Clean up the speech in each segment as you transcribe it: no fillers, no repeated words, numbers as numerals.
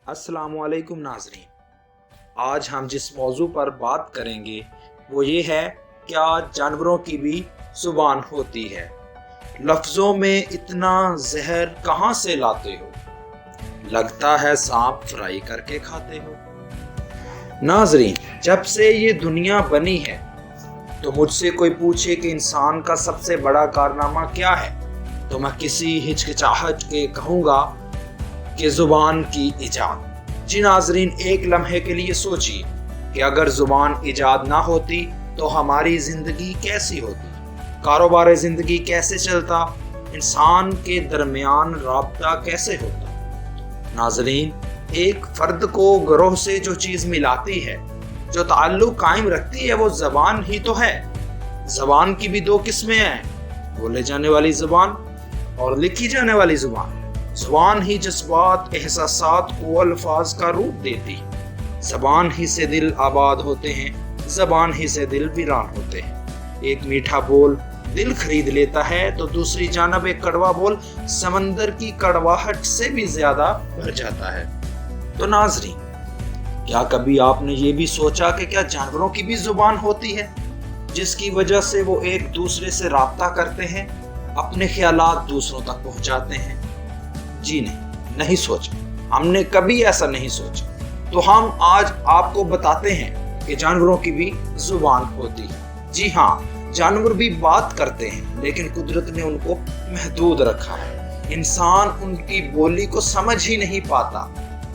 अस्सलाम वालेकुम नाज़रीन। आज हम जिस मौजू पर बात करेंगे वो ये है, क्या जानवरों की भी ज़ुबान होती है? लफ्ज़ों में इतना जहर कहाँ से लाते हो? लगता है सांप फ्राई करके खाते हो। नाज़रीन, जब से ये दुनिया बनी है तो मुझसे कोई पूछे कि इंसान का सबसे बड़ा कारनामा क्या है, तो मैं किसी हिचकिचाहट के कहूँगा कि ज़ुबान की इजाद। जी नाज़रीन, एक लम्हे के लिए सोचिए कि अगर ज़ुबान इजाद ना होती तो हमारी ज़िंदगी कैसी होती, कारोबार ज़िंदगी कैसे चलता, इंसान के दरमियान राब्ता कैसे होता। नाज़रीन, एक फ़र्द को ग्रोह से जो चीज़ मिलाती है, जो ताल्लुक़ कायम रखती है, वो ज़बान ही तो है। ज़बान की भी दो किस्में हैं, बोले जाने वाली ज़बान और लिखी जाने वाली ज़ुबान। ज़ुबान ही जज्बात एहसासात को अल्फाज का रूप देती। ज़बान ही से दिल आबाद होते हैं, ज़बान ही से दिल वीरान होते हैं। एक मीठा बोल दिल खरीद लेता है तो दूसरी जानब एक कड़वा बोल समंदर की कड़वाहट से भी ज़्यादा भर जाता है। तो नाज़रीन, क्या कभी आपने ये भी सोचा कि क्या जानवरों की भी ज़ुबान होती है, जिसकी वजह से वो एक दूसरे से राब्ता करते हैं, अपने ख्यालात दूसरों तक पहुंचाते हैं? जी नहीं सोचा, हमने कभी ऐसा नहीं सोचा। तो हम आज आपको बताते हैं कि जानवरों की भी जुबान होती है। जी हाँ, जानवर भी बात करते हैं, लेकिन कुदरत ने उनको महदूद रखा है। इंसान उनकी बोली को समझ ही नहीं पाता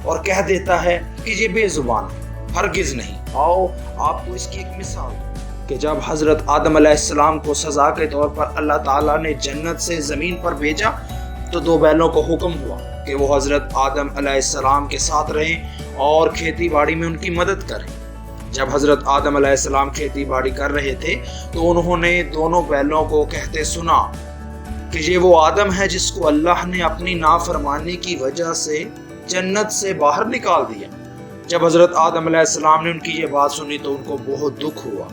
और कह देता है कि ये बेजुबान है। हरगिज नहीं। आओ आपको इसकी एक मिसाल दूं कि जब हजरत आदम अलैहिस्सलाम को सजा के तौर पर अल्लाह ताला ने जन्नत से जमीन पर भेजा तो दो बैलों को हुक्म हुआ कि वो हजरत आदम अलैहिस्सलाम के साथ रहें और खेती बाड़ी में उनकी मदद करें। जब हजरत आदम अलैहिस्सलाम खेती बाड़ी कर रहे थे तो उन्होंने दोनों बैलों को कहते सुना कि ये वो आदम है जिसको अल्लाह ने अपनी नाफरमानी की वजह से जन्नत से बाहर निकाल दिया। जब हजरत आदम अलैहिस्सलाम ने उनकी ये बात सुनी तो उनको बहुत दुख हुआ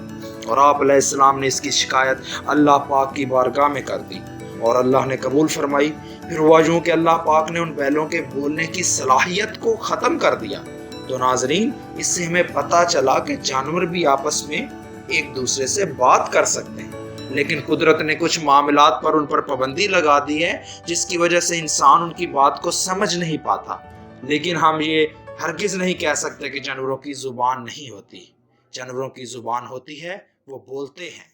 और आप अलैहिस्सलाम ने इसकी शिकायत अल्लाह पाक की बारगाह में कर दी और अल्लाह ने कबूल फरमाई। फिर हुआ यूं कि अल्लाह पाक ने उन बैलों के बोलने की सलाहियत को ख़त्म कर दिया। तो नाजरीन, इससे हमें पता चला कि जानवर भी आपस में एक दूसरे से बात कर सकते हैं, लेकिन कुदरत ने कुछ मामलात पर उन पर पाबंदी लगा दी है, जिसकी वजह से इंसान उनकी बात को समझ नहीं पाता। लेकिन हम ये हरगिज़ नहीं कह सकते कि जानवरों की ज़ुबान नहीं होती। जानवरों की ज़ुबान होती है, वो बोलते हैं।